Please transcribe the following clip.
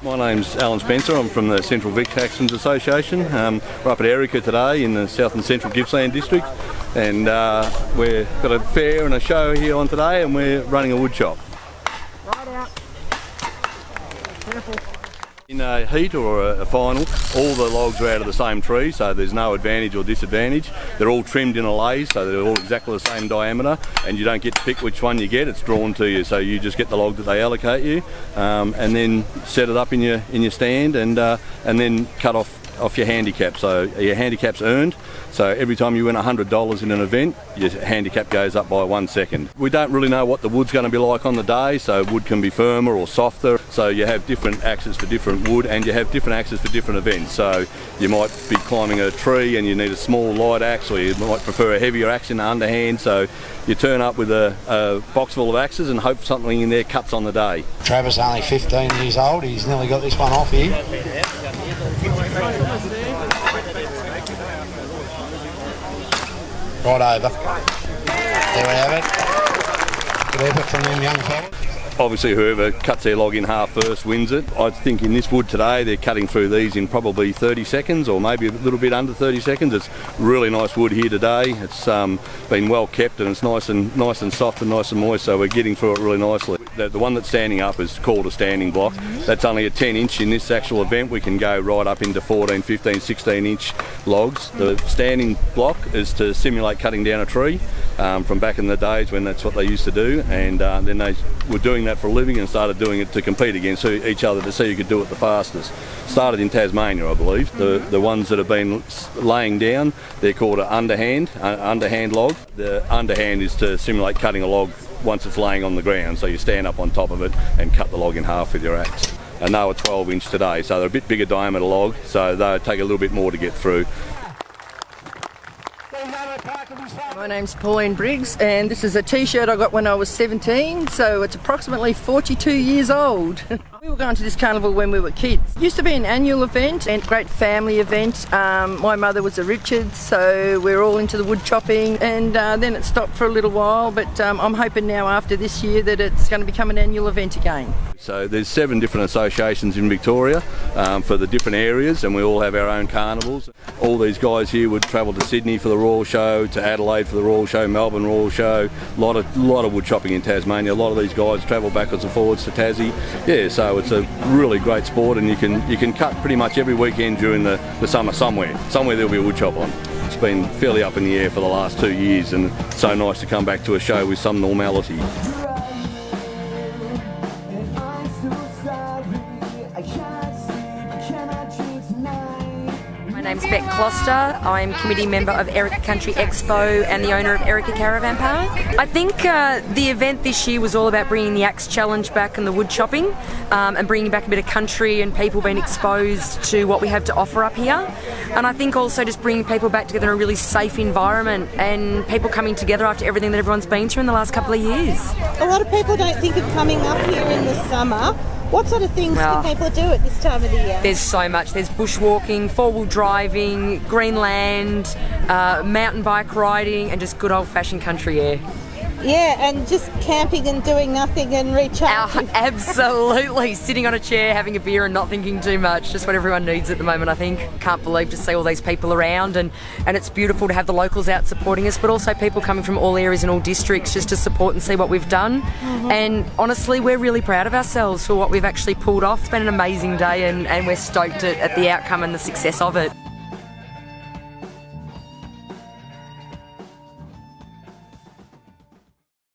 My name's Alan Spencer. I'm from the Central Vic Axons Association. We're up at Erica today in the South and Central Gippsland district, and we've got a fair and a show here on today, and we're running a woodchop. Right out. Careful. In a heat or a final, all the logs are out of the same tree, so there's no advantage or disadvantage. They're all trimmed in a lathe, so they're all exactly the same diameter, and you don't get to pick which one you get. It's drawn to you, so you just get the log that they allocate you, and then set it up in your stand, and then cut off your handicap. So your handicap's earned, so every time you win $100 in an event, your handicap goes up by 1 second. We don't really know what the wood's going to be like on the day, so wood can be firmer or softer, so you have different axes for different wood, and you have different axes for different events. So you might be climbing a tree and you need a small light axe, or you might prefer a heavier axe in the underhand, so you turn up with a box full of axes and hope something in there cuts on the day. Travis only 15 years old, he's nearly got this one off here. Right over. There we have it. Good effort from them young fellas. Obviously whoever cuts their log in half first wins it. I think in this wood today they're cutting through these in probably 30 seconds, or maybe a little bit under 30 seconds. It's really nice wood here today. It's been well kept, and it's nice and soft and nice and moist, so we're getting through it really nicely. The one that's standing up is called a standing block. That's only a 10 inch. In this actual event we can go right up into 14, 15, 16 inch logs. The standing block is to simulate cutting down a tree from back in the days when that's what they used to do, and then they were doing that for a living and started doing it to compete against each other to see who could do it the fastest. Started in Tasmania, I believe. The ones that have been laying down, they're called an underhand log. The underhand is to simulate cutting a log once it's laying on the ground, so you stand up on top of it and cut the log in half with your axe. And they were 12 inch today, so they're a bit bigger diameter log, so they take a little bit more to get through. My name's Pauline Briggs, and this is a t-shirt I got when I was 17, so it's approximately 42 years old. We were going to this carnival when we were kids. It used to be an annual event and great family event. My mother was a Richards, so we're all into the wood chopping, and then it stopped for a little while, but I'm hoping now after this year that it's going to become an annual event again. So there's 7 different associations in Victoria for the different areas, and we all have our own carnivals. All these guys here would travel to Sydney for the Royal Show, to Adelaide for the Royal Show, Melbourne Royal Show. A lot of wood chopping in Tasmania. A lot of these guys travel backwards and forwards to Tassie. Yeah, so it's a really great sport, and you can cut pretty much every weekend during the summer somewhere. Somewhere there'll be a wood chop on. It's been fairly up in the air for the last 2 years, and it's so nice to come back to a show with some normality. My name's Beck Closter. I'm committee member of Erica Country Expo and the owner of Erica Caravan Park. I think the event this year was all about bringing the axe challenge back and the wood chopping, and bringing back a bit of country and people being exposed to what we have to offer up here. And I think also just bringing people back together in a really safe environment, and people coming together after everything that everyone's been through in the last couple of years. A lot of people don't think of coming up here in the summer. What sort of things can people do at this time of the year? There's so much. There's bushwalking, four-wheel driving, greenland, mountain bike riding, and just good old-fashioned country air. Yeah, and just camping and doing nothing and recharging. Absolutely. Sitting on a chair, having a beer and not thinking too much. Just what everyone needs at the moment, I think. Can't believe to see all these people around, and it's beautiful to have the locals out supporting us, but also people coming from all areas and all districts just to support and see what we've done. And honestly, we're really proud of ourselves for what we've actually pulled off. It's been an amazing day, and we're stoked at the outcome and the success of it.